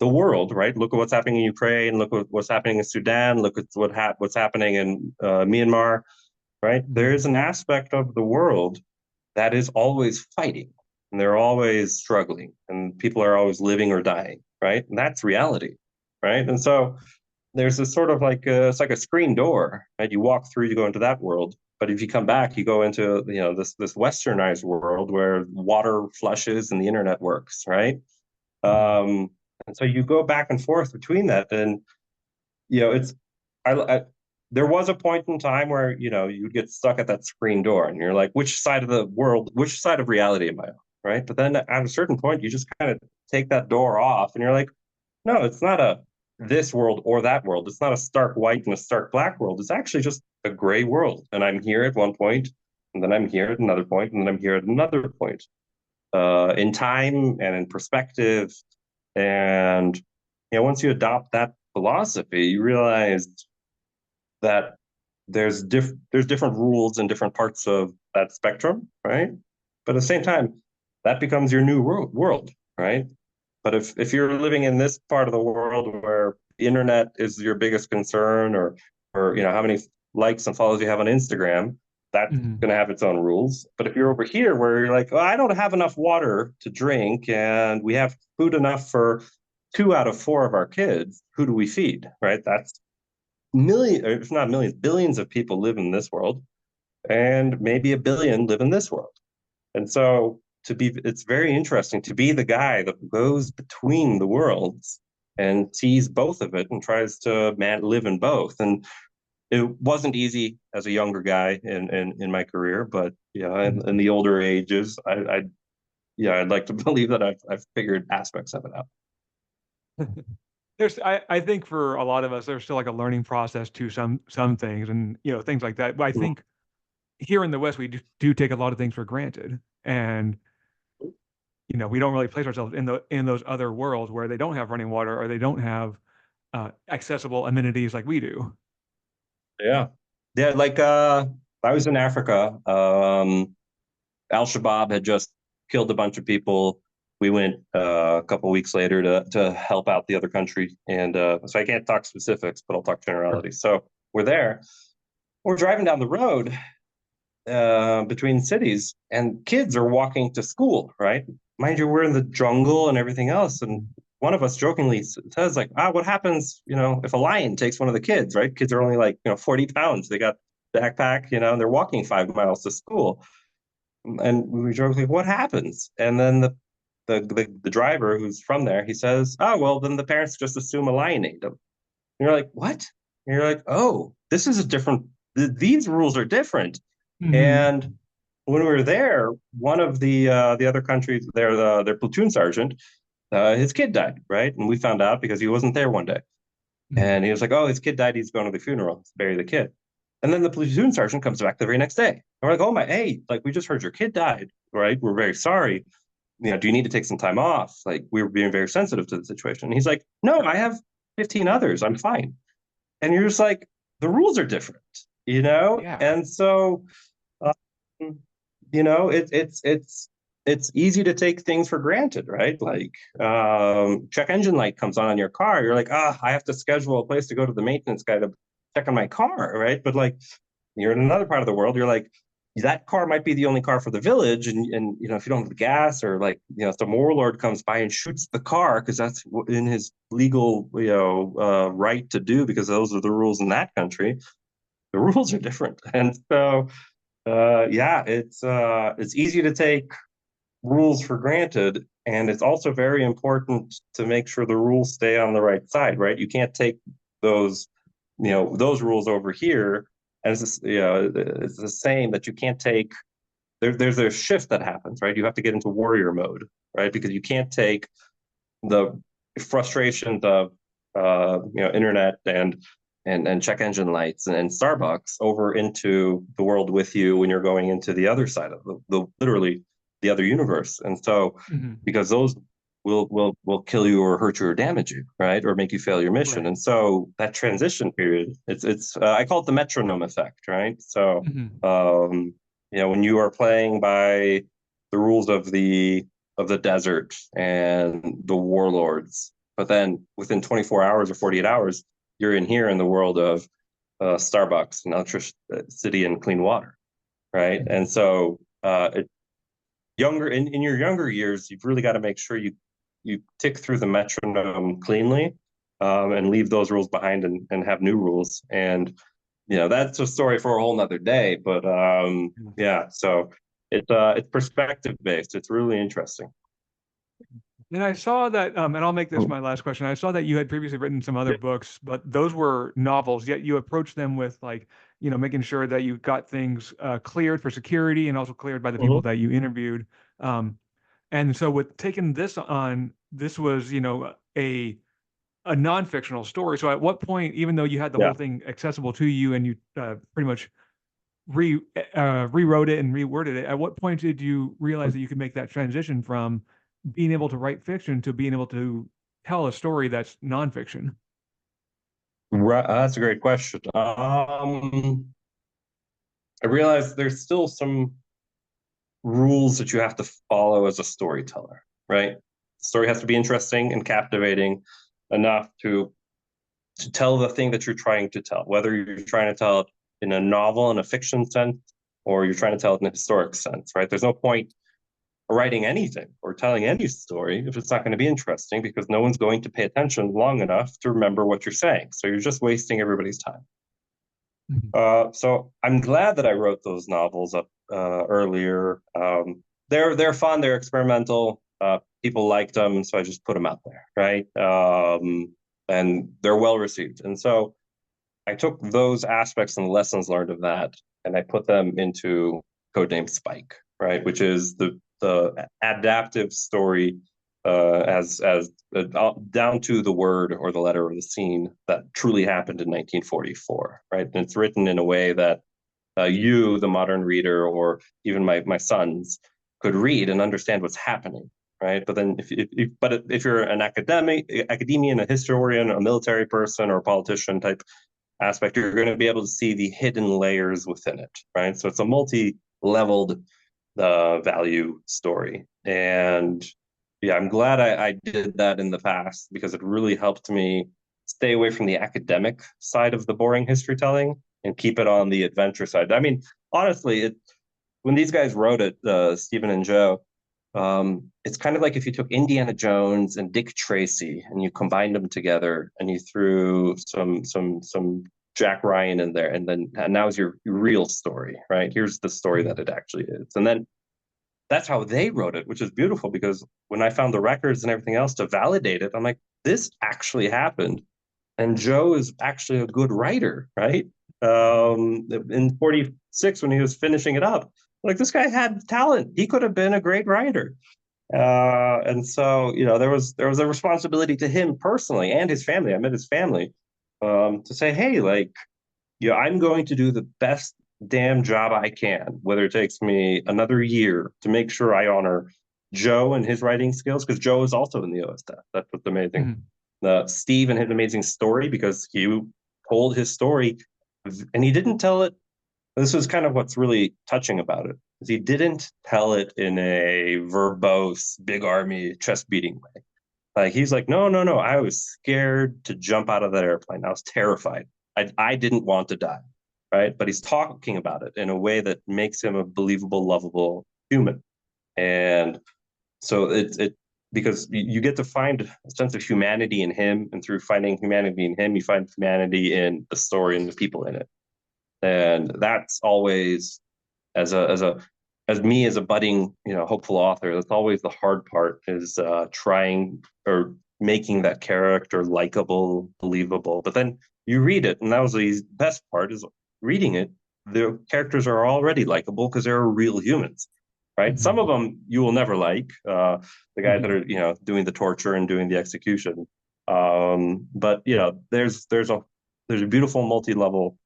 the world, right? Look at what's happening in Ukraine, look at what's happening in Sudan, look at what's happening in Myanmar, right? There Mhm. is an aspect of the world that is always fighting, and they're always struggling, and people are always living or dying, right? And that's reality, right? And so there's this sort of like it's like a screen door, right? You walk through, you go into that world, but if you come back, you go into this westernized world where water flushes and the internet works, right? Mhm. Um, and so you go back and forth between that, and it's I there was a point in time where you'd get stuck at that screen door, and you're like, which side of the world, which side of reality am I on, right? But then at a certain point, you just kind of take that door off, and you're like, no, it's not a this world or that world. It's not a stark white and a stark black world. It's actually just a gray world. And I'm here at one point, and then I'm here at another point, and then I'm here at another point. In time and in perspective. And once you adopt that philosophy, you realize that there's different rules in different parts of that spectrum, right? But at the same time, that becomes your new world, right? But if you're living in this part of the world where the internet is your biggest concern, or how many likes and follows you have on Instagram, that's Mhm. going to have its own rules. But if you're over here where you're like, oh, I don't have enough water to drink, and we have food enough for 2 out of 4 of our kids, who do we feed? Right? That's million, if not millions, billions of people live in this world, and maybe a billion live in this world. And so it's very interesting to be the guy that goes between the worlds and sees both of it and tries to live in both. And it wasn't easy as a younger guy in my career, but yeah, in Mhm. the older ages, I'd like to believe that I've figured aspects of it out. I think for a lot of us, there's still like a learning process to some things and, things like that. But I Mhm. think here in the West, we do take a lot of things for granted. And, we don't really place ourselves in those other worlds where they don't have running water or they don't have accessible amenities like we do. Yeah. Yeah, like I was in Africa. Al Shabaab had just killed a bunch of people. We went a couple of weeks later to help out the other country, and so I can't talk specifics, but I'll talk Sure. generalities. So we're there. We're driving down the road between cities, and kids are walking to school. Right, mind you, we're in the jungle and everything else, and one of us jokingly says like, what happens, if a lion takes one of the kids, right? Kids are only like, 40 pounds. They got backpack, and they're walking 5 miles to school. And we joke like, what happens? And then the driver who's from there, he says, oh, well, then the parents just assume a lion ate them. And you're like, what? And you're like, oh, this is a different, these rules are different. Mhm. And when we were there, one of the other countries, their platoon sergeant, his kid died, right? And we found out because he wasn't there one day. Mhm. And he was like, oh, his kid died. He's going to the funeral to bury the kid. And then the platoon sergeant comes back the very next day. And we're like, oh my, hey, like we just heard your kid died, right? We're very sorry. Do you need to take some time off? Like we were being very sensitive to the situation. And he's like, no, I have 15 others. I'm fine. And you're just like, the rules are different, you know? Yeah. And so, um, it's easy to take things for granted, right? Like check engine light comes on your car. You're like, I have to schedule a place to go to the maintenance guy to check on my car, right? But like you're in another part of the world, you're like, that car might be the only car for the village, and if you don't have the gas, or like some warlord comes by and shoots the car because that's in his legal right to do, because those are the rules in that country. The rules are different, and so yeah, it's easy to take rules for granted, and it's also very important to make sure the rules stay on the right side, right? You can't take those those rules over here, and it's the same that you can't take there's a shift that happens, right? You have to get into warrior mode, right? Because you can't take the frustrations of internet and check engine lights and Starbucks over into the world with you when you're going into the other side of the literally the other universe. And so Mhm. because those will kill you or hurt you or damage you, right? Or make you fail your mission. Right. And so that transition period, it's I call it the metronome effect, right? So Hmm. when you are playing by the rules of the desert and the warlords, but then within 24 hours or 48 hours, you're in here in the world of Starbucks and electricity and clean water, right? Hmm. And so in your younger years, you've really got to make sure you tick through the metronome cleanly, and leave those rules behind and have new rules. And that's a story for a whole nother day. But yeah, so it's perspective based. It's really interesting. And I saw that, and I'll make this my last question. I saw that you had previously written some other books, but those were novels, yet you approached them with like, making sure that you got things cleared for security and also cleared by the people Mm-hmm. that you interviewed. Um, and so with taking this on, this was, a non-fictional story. So at what point, even though you had the Yeah. whole thing accessible to you and you pretty much re rewrote it and reworded it, at what point did you realize that you could make that transition from being able to write fiction to being able to tell a story that's nonfiction? Right, that's a great question. I realize there's still some rules that you have to follow as a storyteller, right? The story has to be interesting and captivating enough to tell the thing that you're trying to tell, whether you're trying to tell it in a novel, in a fiction sense, or you're trying to tell it in a historic sense, right? There's no point writing anything or telling any story if it's not going to be interesting because no one's going to pay attention long enough to remember what you're saying. So you're just wasting everybody's time. Mhm. So I'm glad that I wrote those novels up earlier. They're fun, they're experimental. People liked them, so I just put them out there, right? And they're well received. And so I took those aspects and lessons learned of that, and I put them into Codename Spike, right, which is the adaptive story, down to the word or the letter or the scene that truly happened in 1944, right? And it's written in a way that you, the modern reader, or even my sons, could read and understand what's happening, right? But then if you're an academian, a historian, a military person, or a politician type aspect, you're going to be able to see the hidden layers within it, right? So it's a multi-leveled value story. And yeah, I'm glad I did that in the past because it really helped me stay away from the academic side of the boring history telling and keep it on the adventure side. I mean, honestly, when these guys wrote it, Stephen and Joe, it's kind of like if you took Indiana Jones and Dick Tracy and you combined them together and you threw some Jack Ryan in there, and now's your real story, right? Here's the story that Mhm. it actually is, and then that's how they wrote it, which is beautiful because when I found the records and everything else to validate it, I'm like, this actually happened, and Joe is actually a good writer, right? In '46 when he was finishing it up, like this guy had talent; he could have been a great writer. And so there was a responsibility to him personally and his family. I met his family, to say, hey, like, I'm going to do the best damn job I can, whether it takes me another year to make sure I honor Joe and his writing skills, because Joe is also in the OSF. That's what's amazing. Mhm. Steve and his amazing story, because he told his story and he didn't tell it. This was kind of what's really touching about it. Is he didn't tell it in a verbose, big army, chest beating way. Like he's like, no, no, no. I was scared to jump out of that airplane. I was terrified. I didn't want to die, right? But he's talking about it in a way that makes him a believable, lovable human. And so it because you get to find a sense of humanity in him, and through finding humanity in him, you find humanity in the story and the people in it. And that's always as me as a budding hopeful author, that's always the hard part, is trying or making that character likable, believable. But then you read it, and that was the best part, is reading it, the characters are already likable because they're real humans, right? Some of Mhm. them you will never like, the guys that Mhm. are doing the torture and doing the execution. But there's a beautiful multi-level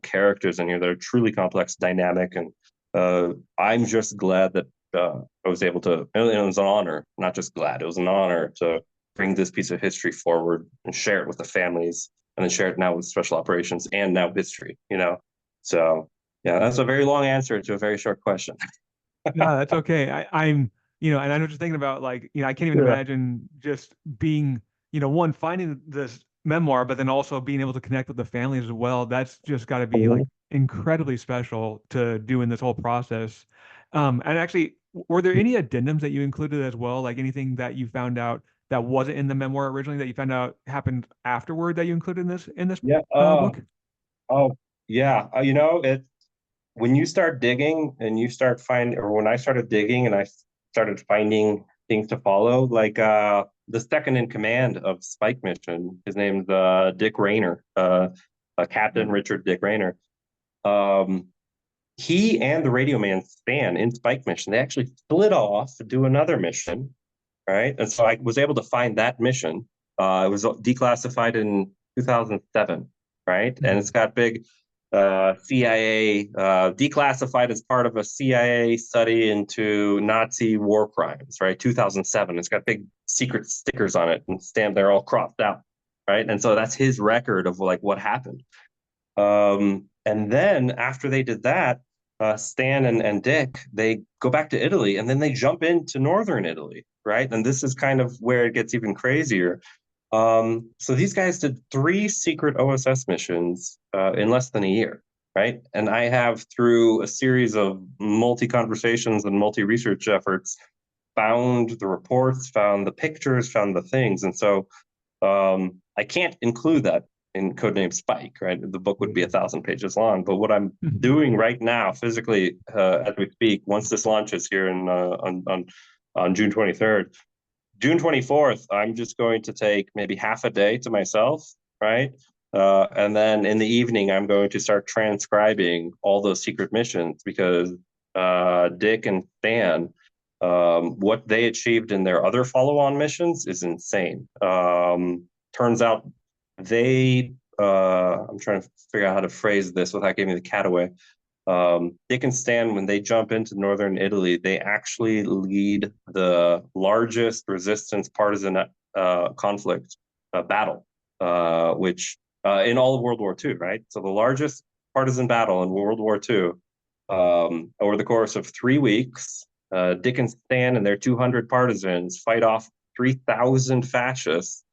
characters in here that are truly complex, dynamic, and I'm just glad that I was able to. It was an honor, not just glad. It was an honor to bring this piece of history forward and share it with the families, and then share it now with special operations and now history. So yeah, that's a very long answer to a very short question. No, that's okay. I'm, and I know just thinking about like, I can't even Yeah. imagine just being, one, finding this memoir, but then also being able to connect with the families as well. That's just got to be like incredibly special to do in this whole process. And actually, were there any addendums that you included as well? Like anything that you found out that wasn't in the memoir originally that you found out happened afterward that you included in this Yeah. book? Oh, yeah. It when you start digging and you start finding, or when I started digging and I started finding things to follow, like the second in command of Spike Mission, his name's Dick Rayner, Captain Richard Dick Rayner. Um, he and the radio man Stan in Spike Mission, they actually split off to do another mission, right? And so I was able to find that mission. It was declassified in 2007, right? And it's got big CIA declassified as part of a CIA study into Nazi war crimes, right? 2007. It's got big secret stickers on it and stamped. They're all cropped out, right? And so that's his record of like what happened. And then after they did that, Stan and Dick, they go back to Italy and then they jump into northern Italy, right? And this is kind of where it gets even crazier. So these guys did 3 secret OSS missions in less than a year, right? And I have, through a series of multi conversations and multi research efforts, found the reports, found the pictures, found the things. And so I can't include that in Codename Spike, right? The book would be 1,000 pages long. But what I'm doing right now, physically, as we speak, once this launches here on June 23rd, June 24th, I'm just going to take maybe half a day to myself, right? And then in the evening, I'm going to start transcribing all those secret missions because Dick and Stan, what they achieved in their other follow-on missions is insane. Turns out I'm trying to figure out how to phrase this without giving the cat away. Dick and Stan, when they jump into northern Italy, they actually lead the largest resistance partisan conflict battle, which in all of World War II, right? So the largest partisan battle in World War II, over the course of 3 weeks, Dick and Stan and their 200 partisans fight off 3,000 fascists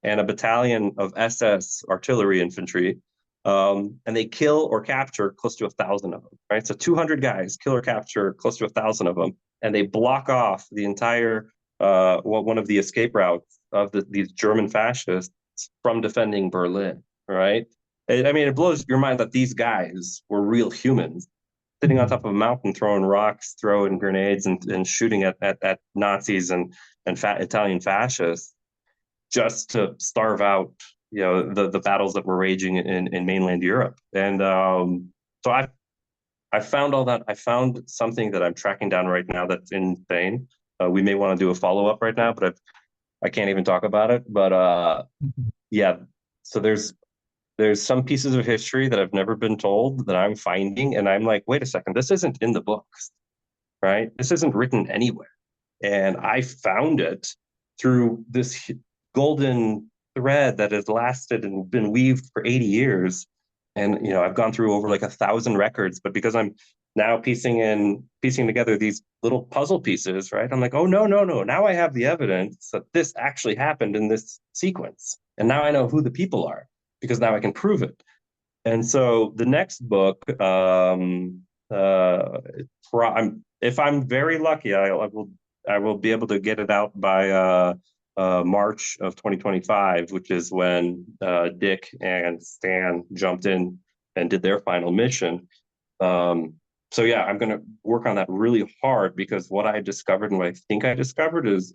and a battalion of SS artillery infantry, and they kill or capture close to 1,000 of them. Right, so 200 guys kill or capture close to 1,000 of them, and they block off the entire one of the escape routes of these German fascists from defending Berlin. Right, I mean, it blows your mind that these guys were real humans sitting on top of a mountain, throwing rocks, throwing grenades, and shooting at Nazis and Italian fascists just to starve out the battles that were raging in mainland Europe. And so I found all that. I found something that I'm tracking down right now that's insane. We may want to do a follow up right now, but I can't even talk about it. But yeah, so there's some pieces of history that have never been told that I'm finding, and I'm like, wait a second, this isn't in the books, right? This isn't written anywhere, and I found it through this golden thread that has lasted and been weaved for 80 years. And I've gone through over like 1,000 records, but because I'm now piecing together these little puzzle pieces, right? I'm like, oh no, now I have the evidence that this actually happened in this sequence, and now I know who the people are because now I can prove it. And so the next book, if I'm very lucky, I will be able to get it out by March of 2025, which is when Dick and Stan jumped in and did their final mission. So yeah, I'm going to work on that really hard because what I discovered and what I think I discovered is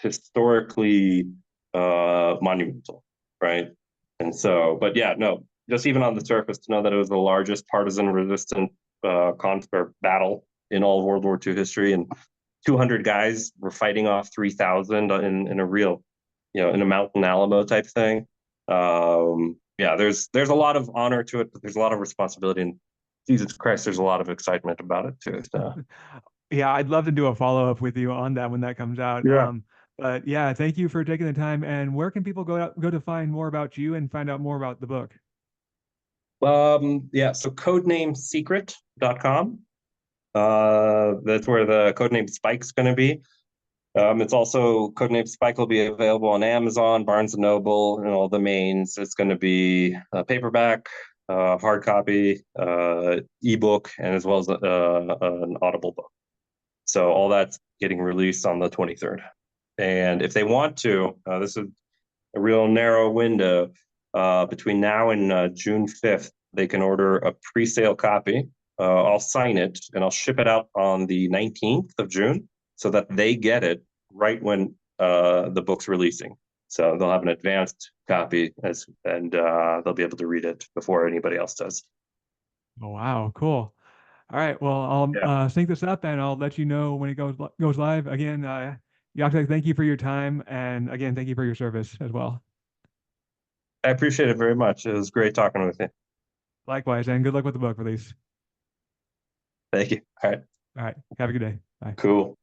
historically monumental, right? And so, but yeah, no, just even on the surface to know that it was the largest partisan resistant conflict battle in all of World War II history, and 200 guys were fighting off 3,000 in a real, in a Mountain Alamo type thing. Yeah, there's a lot of honor to it, but there's a lot of responsibility, and Jesus Christ, there's a lot of excitement about it too. So. Yeah, I'd love to do a follow-up with you on that when that comes out. Yeah. But yeah, thank you for taking the time. And where can people go to find more about you and find out more about the book? Yeah, so codenamesecret.com. That's where the codename Spike's going to be. It's also Codename Spike will be available on Amazon, Barnes and Noble, and all the mains. It's going to be a paperback, hard copy, ebook, and as well as an Audible book. So all that's getting released on the 23rd. And if they want to, this is a real narrow window. Between now and June 5th, they can order a pre-sale copy. I'll sign it and I'll ship it out on the 19th of June so that they get it right when the book's releasing. So they'll have an advanced copy and they'll be able to read it before anybody else does. Oh, wow, cool. All right, well, I'll Yeah, sync this up and I'll let you know when it goes live. Again, Jacek, thank you for your time, and again, thank you for your service as well. I appreciate it very much. It was great talking with you. Likewise, and good luck with the book release. Thank you. All right, All right, have a good day. Bye. cool.